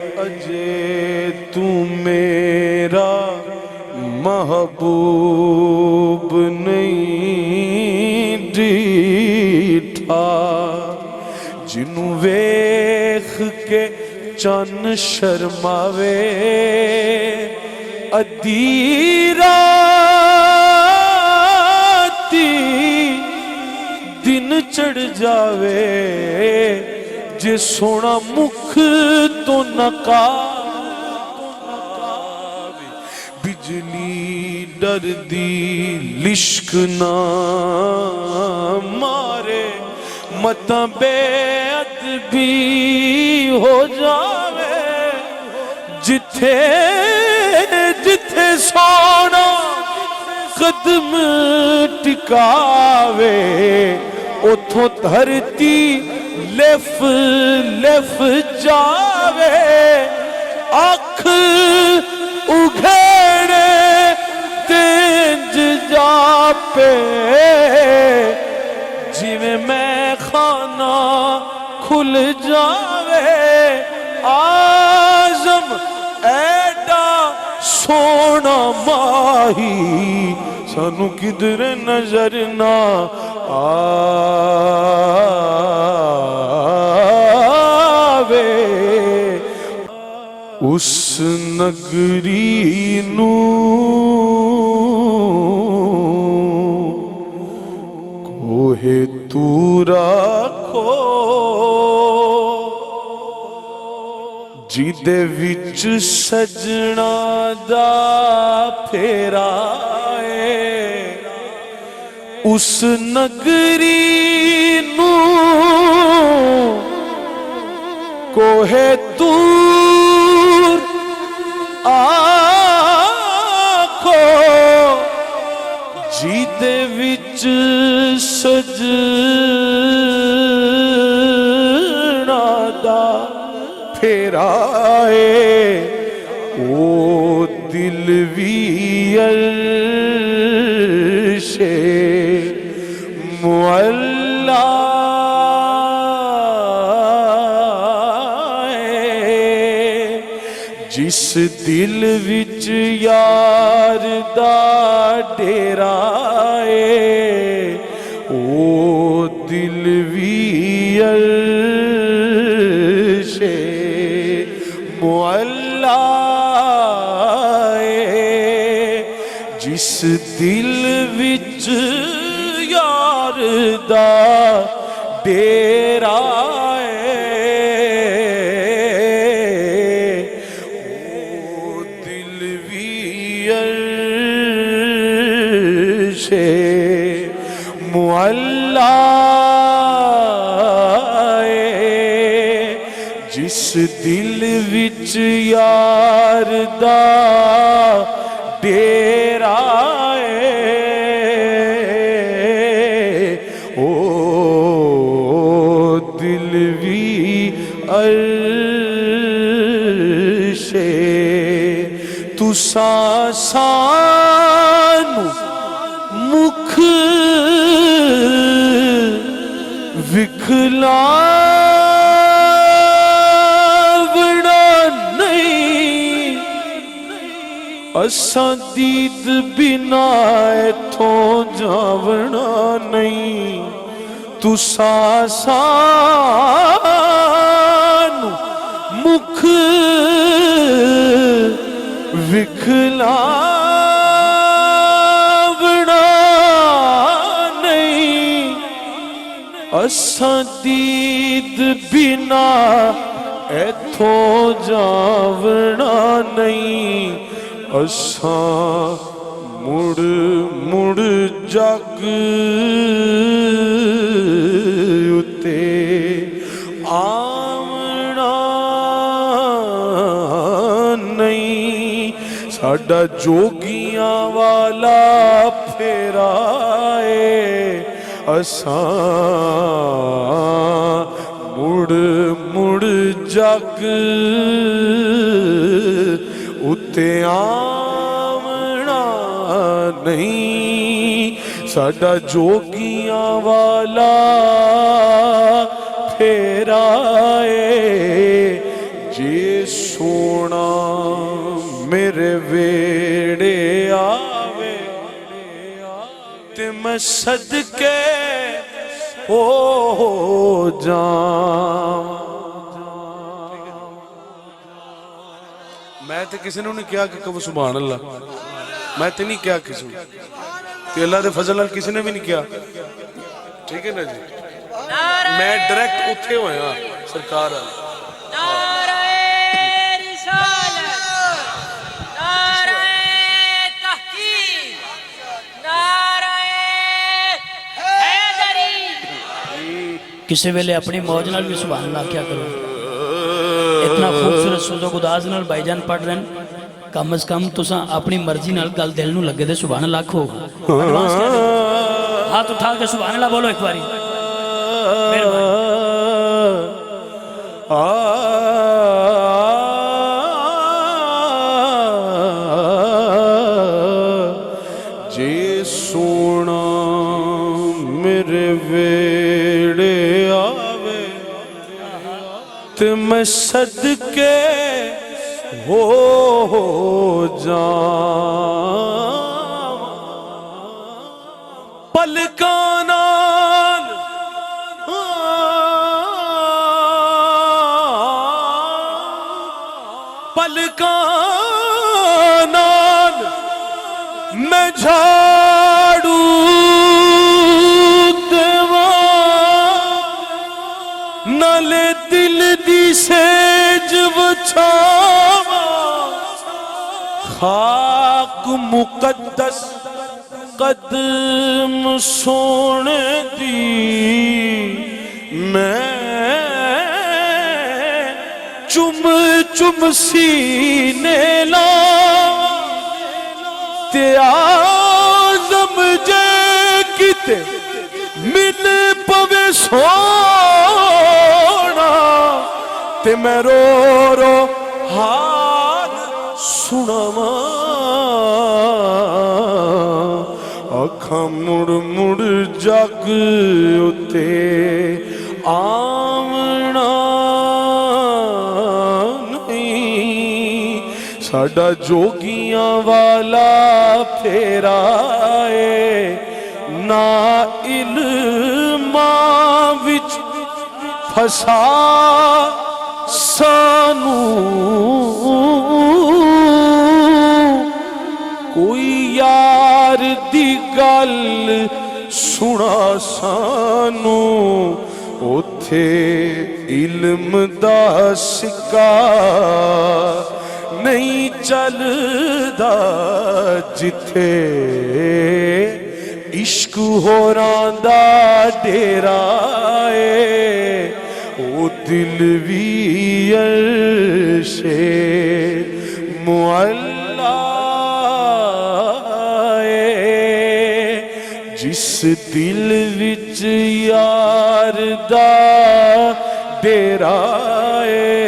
اجے تو میرا محبوب نہیں ڈیٹھا جنوں ویکھ کے چن شرماوے ادھی راتی دن چڑھ جاوے جے سونا مکھ تو نقاب بجلی ڈر دی لشک نہ مارے متاں بے ادبی ہو جاوے جتھے جتھے سونا قدم ٹکاوے اتھوں دھرتی لف لف جاوے آنکھ اگھیڑے تینج جا پے جویں میں خانہ کھل جاوے آزم ایڈا سونا ماہی سانو کدھر نظر نہ آوے اس نگری نو کوہ تورا کھو جیدے وچ سجنا دا پھیرا اس نگری نو کوہ تور آکھو جیدے وچ سجنا دا پھیرا او دل وی عرش معلا جس دل وچ یار دا ڈیرا او دل وی عرش معلا جس دل وچ یار دا ڈیرا او دل وی عرش معلا جس دل وچ یار دا ڈیرا او دل وی عرش تساں سانو مکھ وکھلاونا نہیں اساں دید بنا ایتھوں جاونا نہیں تساں سانو مکھ وکھلاونا نہیں اساں دید بنا ایتھوں جاونا نہیں اساں مڑ مڑ جگ اتے آونا نہیں ساڈا جوگیاں والا پھیرا اساں مڑ مڑ جگ اتے آونا نہیں ساڈا جوگیاں والا پھیرا جے سونا میرے ویڑے آوے تے میں صدقے ہو جاواں. میں تے کسی نے نہیں کیا کہ کہو سبحان اللہ. میں تے نہیں کیا کسی نے تے اللہ دے فضل نال کسی نے بھی نہیں کیا. ٹھیک ہے نا جی. میں ڈائریکٹ اٹھے ہوئے ہاں سرکار آ کسی ویلے اپنی موج نال بھی سبحان اللہ کیا کرو. اتنا خوبصورت سوز و گداز نال بھائی جان پڑھ رہے ہیں. کم از کم تساں اپنی مرضی نال گل دل نو لگے دے سبحان اللہ کھو. ایڈوانس کیا دے ہاتھ اٹھا کے سبحان اللہ بولو ایک باری. جے سونا میرے ویڑے آوے تے میں صدقے ہو جاواں. پلکاں نال پلکاں نال میں جھاڑو دیواں نالے دل دی سیج وچھاواں. خاک مقدس قدم سونے دی میں چم چم سینے لاواں. تے آزم جے کتے مل پوے سونا تے میں رو رو حال سناواں. اکھاں مڑ مڑ جگ اتے آونا نہیں. ساڈا جوگیاں والا پھیرا ہے نا علماں وچ پھسا سانو. کوئی یار دی گل سنا سانو اوتھے علم دا سکا نہیں چلدا جتھے عشق ہوراں دا ڈیرا ہے. او دل وی عرش معلا جس دل وچ یار دا ڈیرا ہے.